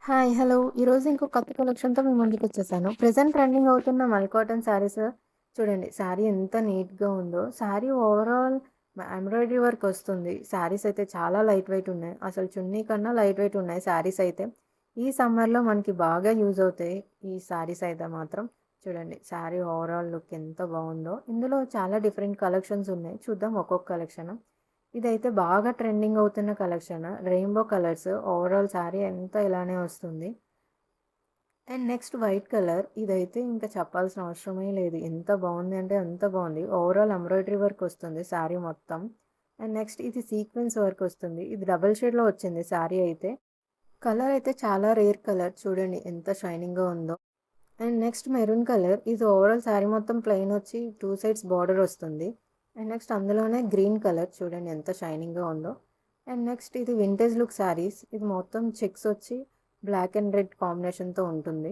Hi. Hello. ఈరోజు ఇంకో కొత్త కలెక్షన్‌తో మీ ముందుకొచ్చేసాను. ప్రెజెంట్ ట్రెండింగ్ అవుతున్న మల్ కాటన్ శారీస్ చూడండి. శారీ ఎంత నీట్‌గా ఉందో. శారీ ఓవరాల్ ఎంబ్రాయిడరీ వర్క్ వస్తుంది. శారీస్ అయితే చాలా లైట్ వెయిట్ ఉన్నాయి. అసలు చున్నీ కన్నా లైట్ వెయిట్ ఉన్నాయి శారీస్ అయితే. ఈ సమ్మర్‌లో మనకి బాగా యూజ్ అవుతాయి ఈ శారీస్ అయితే మాత్రం. చూడండి శారీ ఓవరాల్ లుక్ ఎంత బావుందో. ఇందులో చాలా డిఫరెంట్ కలెక్షన్స్ ఉన్నాయి. చూద్దాం ఒక్కొక్క కలెక్షన్. ఇదైతే బాగా ట్రెండింగ్ అవుతున్న collection. Rainbow colours overall sari అంతా ఇలానే వస్తుంది. And next white colour. ఇదైతే ఇంకా చెప్పాల్సిన అవసరమే లేదు. ఎంత బావుంది అంటే అంత బావుంది. ఓవరాల్ ఎంబ్రాయిడరీ వర్క్ వస్తుంది శారీ మొత్తం. అండ్ నెక్స్ట్ ఇది సీక్వెన్స్ వర్క్ వస్తుంది. ఇది డబుల్ షేడ్‌లో వచ్చింది శారీ అయితే. కలర్ అయితే చాలా రేర్ కలర్. చూడండి ఎంత షైనింగ్‌గా ఉందో. And next maroon colour. ఇది ఓవరాల్ శారీ మొత్తం ప్లెయిన్ వచ్చి 2 సైడ్స్ బార్డర్ వస్తుంది. అండ్ నెక్స్ట్ అందులోనే గ్రీన్ కలర్ చూడండి ఎంత షైనింగ్‌గా ఉందో. అండ్ నెక్స్ట్ ఇది వింటేజ్ లుక్ శారీస్. ఇది మొత్తం చెక్స్ వచ్చి బ్లాక్ అండ్ రెడ్ కాంబినేషన్‌తో ఉంటుంది.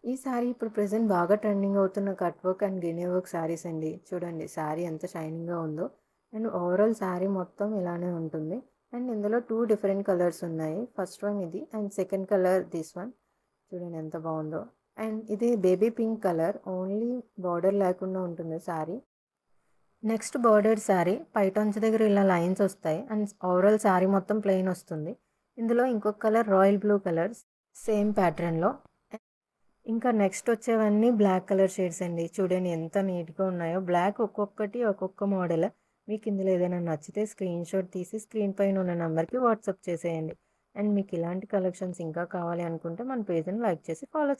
ఈ శారీ ఇప్పుడు ప్రెజెంట్ బాగా ట్రెండింగ్ అవుతున్న కట్ వర్క్ అండ్ గిని వర్క్ శారీస్ అండి. చూడండి శారీ ఎంత షైనింగ్‌గా ఉందో. అండ్ ఓవరాల్ శారీ మొత్తం ఇలానే ఉంటుంది. అండ్ ఇందులో 2 డిఫరెంట్ కలర్స్ ఉన్నాయి. ఫస్ట్ వన్ ఇది and second colour this one. చూడండి ఎంత బావుందో. అండ్ ఇది baby pink colour. Only border లేకుండా ఉంటుంది శారీ. Next bordered sari. పైటంచు దగ్గర ఇలా లైన్స్ వస్తాయి. అండ్ ఓవరాల్ శారీ మొత్తం ప్లెయిన్ వస్తుంది. ఇందులో ఇంకొక colour royal blue colour same ప్యాటర్న్‌లో. ఇంకా నెక్స్ట్ వచ్చేవన్నీ బ్లాక్ కలర్ షేడ్స్ అండి. చూడండి ఎంత నీట్‌గా ఉన్నాయో. బ్లాక్ ఒక్కొక్కటి ఒక్కొక్క మోడల్. మీకు ఇందులో ఏదైనా నచ్చితే స్క్రీన్‌షాట్ తీసి స్క్రీన్ పైన ఉన్న నంబర్‌కి వాట్సాప్ చేసేయండి. అండ్ మీకు ఇలాంటి కలెక్షన్స్ ఇంకా కావాలి అనుకుంటే మన పేజ్‌ని లైక్ చేసి ఫాలో